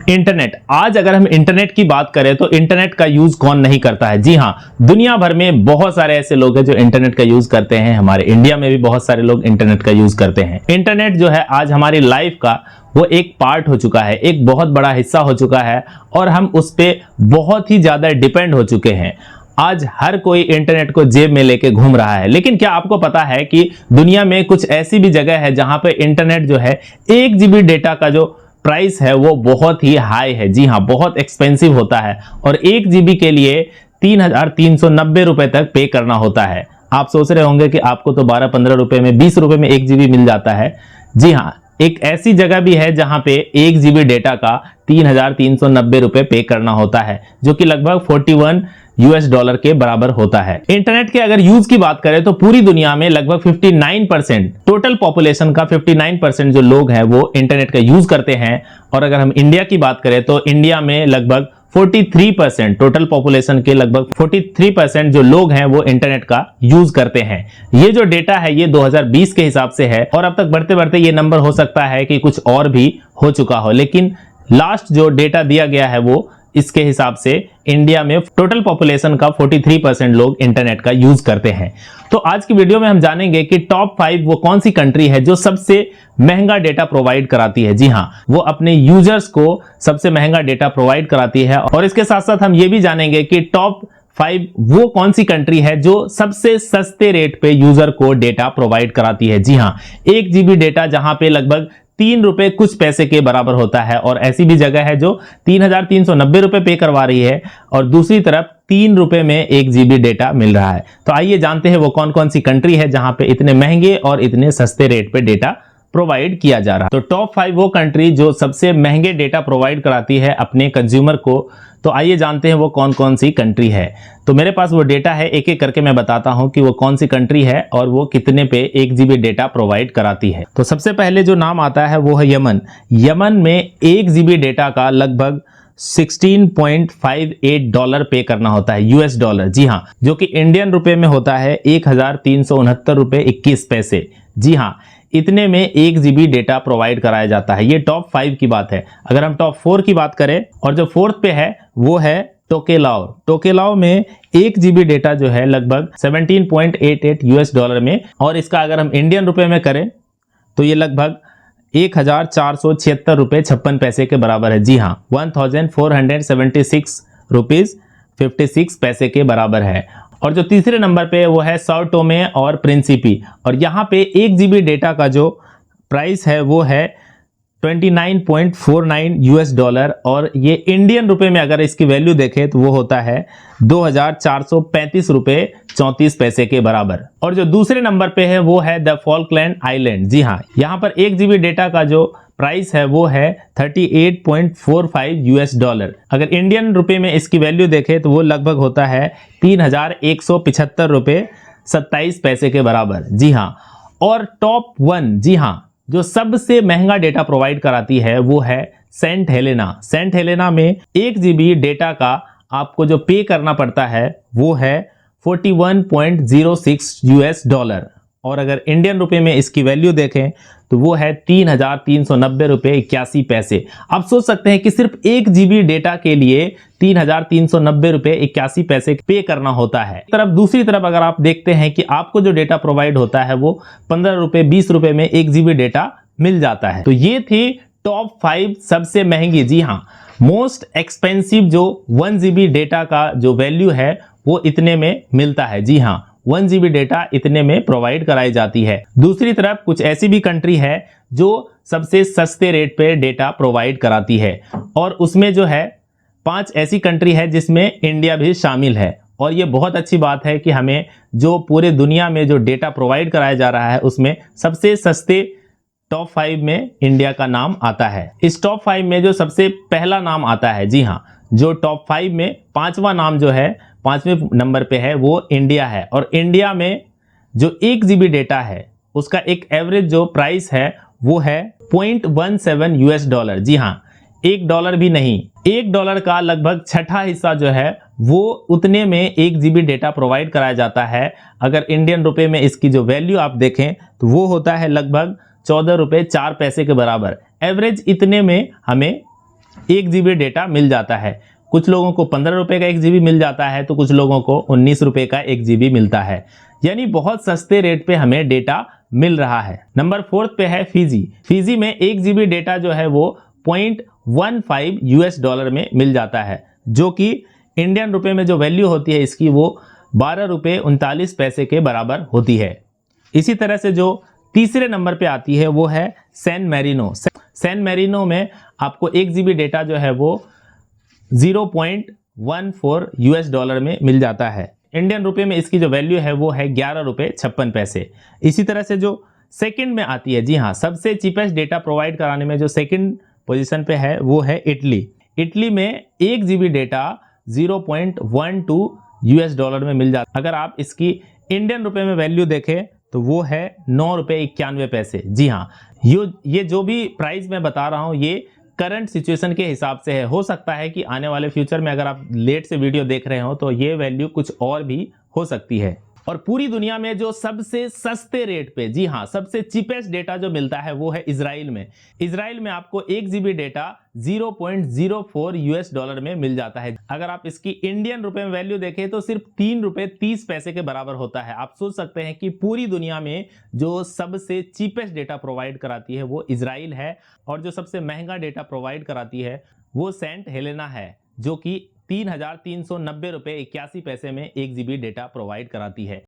Internet. आज अगर हम इंटरनेट की बात करें तो इंटरनेट का यूज कौन नहीं करता है। जी हां, दुनिया भर में बहुत सारे ऐसे लोग हैं जो इंटरनेट का यूज करते हैं। हमारे इंडिया में भी बहुत सारे लोग इंटरनेट का यूज करते हैं। इंटरनेट जो है आज हमारी लाइफ का वो एक पार्ट हो चुका है, एक बहुत बड़ा हिस्सा हो चुका है और हम उस पर बहुत ही ज्यादा डिपेंड हो चुके हैं। आज हर कोई इंटरनेट को जेब में लेके घूम रहा है। लेकिन क्या आपको पता है कि दुनिया में कुछ ऐसी भी जगह है जहां पे इंटरनेट जो है 1 GB डेटा का जो प्राइस है वो बहुत ही हाई है। जी हां, बहुत एक्सपेंसिव होता है और 1 GB के लिए 3,390 रुपए तक पे करना होता है। आप सोच रहे होंगे कि आपको तो 12-15 रुपए में 20 रुपए में 1 GB मिल जाता है। जी हां, एक ऐसी जगह भी है जहां पे 1 GB डेटा का 3,390 रुपए पे करना होता है, जो कि लगभग $41 के बराबर होता है। इंटरनेट के अगर यूज की बात करें तो पूरी दुनिया में लगभग 59% टोटल पॉपुलेशन का 59% जो लोग हैं वो इंटरनेट का यूज करते हैं। और अगर हम इंडिया की बात करें तो इंडिया में लगभग 43% टोटल पॉपुलेशन के लगभग 43% जो लोग हैं वो इंटरनेट का यूज करते हैं। ये जो डेटा है ये 2020 के हिसाब से है और अब तक बढ़ते बढ़ते ये नंबर हो सकता है कि कुछ और भी हो चुका हो, लेकिन लास्ट जो डेटा दिया गया है वो इसके हिसाब से इंडिया में टोटल पॉपुलेशन का 43% लोग इंटरनेट का यूज करते हैं। तो आज की वीडियो में हम जानेंगे कि टॉप 5 वो कौन सी कंट्री है जो सबसे महंगा डेटा प्रोवाइड कराती है। जी हां, वो अपने यूजर्स को सबसे महंगा डेटा प्रोवाइड कराती है। और इसके साथ साथ हम ये भी जानेंगे कि टॉप 5 वो कौन सी कंट्री है जो सबसे सस्ते रेट पे यूजर को डेटा प्रोवाइड कराती है। जी हां, 1 GB डेटा जहां पे लगभग 3 रुपए कुछ पैसे के बराबर होता है और ऐसी भी जगह है जो 3,390 रुपए पे करवा रही है और दूसरी तरफ 3 रुपए में 1 GB डेटा मिल रहा है। तो आइए जानते हैं वो कौन कौन सी कंट्री है जहां पे इतने महंगे और इतने सस्ते रेट पे डेटा प्रोवाइड किया जा रहा है। तो टॉप 5 वो कंट्री जो सबसे महंगे डेटा प्रोवाइड कराती है अपने कंज्यूमर को। तो आइए जानते हैं वो कौन कौन सी कंट्री है। तो मेरे पास वो डेटा है, एक एक करके मैं बताता हूं कि वो कौन सी कंट्री है और वो कितने पे 1 GB डेटा प्रोवाइड कराती है। तो सबसे पहले जो नाम आता है वो है यमन। यमन में 1 GB डेटा का लगभग $16.58 पे करना होता है, US डॉलर। जी हां, जो कि इंडियन रुपए में होता है 1,369 रुपए 21 पैसे। जी हां, इतने में 1 GB डेटा प्रोवाइड कराया जाता है। ये टॉप 5 की बात है। अगर हम टॉप 4 की बात करें और जो 4th पे है वो है टोकेलाओ। टोकेलाओ में 1 GB डेटा जो है लगभग $17.88 US में, और इसका अगर हम इंडियन रुपए में करें तो ये लगभग 1,476 रुपए 56 पैसे के बराबर है। जी हाँ, 1,476 रुपीज 56 पैसे के बराबर है। और जो तीसरे नंबर पे वो है साओ टोमे और प्रिंसिपी, और यहाँ पे 1 GB डेटा का जो प्राइस है वो है 29.49 US डॉलर, और ये इंडियन रुपए में अगर इसकी वैल्यू देखें तो वो होता है 2,435 रुपए 34 पैसे के बराबर। और जो दूसरे नंबर पे है वो है द फॉल्कलैंड आइलैंड। जी हाँ, यहाँ पर 1 GB डेटा का जो प्राइस है वो है 38.45 US डॉलर। अगर इंडियन रुपए में इसकी वैल्यू देखें तो वो लगभग होता है 3,175 रुपए 27 पैसे के बराबर। जी हाँ, और टॉप 1, जी हाँ, जो सबसे महंगा डेटा प्रोवाइड कराती है वो है सेंट हेलेना। सेंट हेलेना में 1 GB डेटा का आपको जो पे करना पड़ता है वो है 41.06 US डॉलर, और अगर इंडियन रुपए में इसकी वैल्यू देखें तो वो है 3,390 रुपए 81 पैसे। आप सोच सकते हैं कि सिर्फ 1 GB डेटा के लिए 3,390 रुपए 81 पैसे पे करना होता है। दूसरी तरफ अगर आप देखते हैं कि आपको जो डेटा प्रोवाइड होता है वो 15 रुपए 20 रुपए में 1 GB डेटा मिल जाता है। तो ये थी टॉप 5 सबसे महंगी, जी हाँ, मोस्ट एक्सपेंसिव जो 1 GB डेटा का जो वैल्यू है वो इतने में मिलता है। जी हाँ, 1 GB डेटा इतने में प्रोवाइड कराई जाती है। दूसरी तरफ कुछ ऐसी भी कंट्री है जो सबसे सस्ते रेट पे डेटा प्रोवाइड कराती है, और उसमें जो है 5 ऐसी कंट्री है जिसमें इंडिया भी शामिल है। और ये बहुत अच्छी बात है कि हमें जो पूरे दुनिया में जो डेटा प्रोवाइड कराया जा रहा है उसमें सबसे सस्ते टॉप 5 में इंडिया का नाम आता है। इस टॉप 5 में जो सबसे पहला नाम आता है, जी हाँ, जो टॉप 5 में 5वां नाम जो है 5वें नंबर पे है वो इंडिया है। और इंडिया में जो 1 GB डेटा है उसका एक एवरेज जो प्राइस है वो है 0.17 US डॉलर। जी हाँ, $1 भी नहीं, $1 का लगभग छठा हिस्सा जो है वो उतने में 1 GB डेटा प्रोवाइड कराया जाता है। अगर इंडियन रुपए में इसकी जो वैल्यू आप देखें तो वो होता है लगभग 14 रुपए 4 पैसे के बराबर। एवरेज इतने में हमें 1 GB डेटा मिल जाता है। कुछ लोगों को 15 रुपए का 1 GB मिल जाता है, तो कुछ लोगों को 19 रुपए का 1 GB मिलता है। यानी बहुत सस्ते रेट पे हमें डेटा मिल रहा है। नंबर 4 पे है फिजी। फिजी में 1 GB डेटा जो है वो $0.15 में मिल जाता है, जो कि इंडियन रुपए में जो वैल्यू होती है इसकी वो 12 रुपए 39 पैसे के बराबर होती है। इसी तरह से जो तीसरे नंबर पे आती है वो है सैन मैरिनो। सैन मैरिनो में आपको 1 GB डेटा जो है वो $0.14 में मिल जाता है। इंडियन रुपए में इसकी जो वैल्यू है वो है 11 रुपए 56 पैसे। इसी तरह से जो सेकंड में आती है, जी हाँ, सबसे चीपेस्ट डेटा प्रोवाइड कराने में जो सेकंड पोजीशन पे है वो है इटली। इटली में 1 GB डेटा $0.12 में मिल जाता है। अगर आप इसकी इंडियन रुपए में वैल्यू देखें तो वो है 9 रुपए 91 पैसे। जी हाँ, ये जो भी प्राइस मैं बता रहा हूँ ये करंट सिचुएशन के हिसाब से है। हो सकता है कि आने वाले फ्यूचर में अगर आप लेट से वीडियो देख रहे हो तो ये वैल्यू कुछ और भी हो सकती है। और पूरी दुनिया में जो सबसे सस्ते रेट पे, जी हाँ, सबसे चीपेस्ट डेटा जो मिलता है वो है इजराइल में। इजराइल में आपको 1 GB डेटा $0.04 में मिल जाता है। अगर आप इसकी इंडियन रुपए में वैल्यू देखें तो सिर्फ 3 रुपए 30 पैसे के बराबर होता है। आप सोच सकते हैं कि पूरी दुनिया में जो सबसे चीपेस्ट डेटा प्रोवाइड कराती है वो इजराइल है, और जो सबसे महंगा डेटा प्रोवाइड कराती है वो सेंट हेलेना है, जो कि $3,390 81 पैसे में 1 GB डेटा प्रोवाइड कराती है।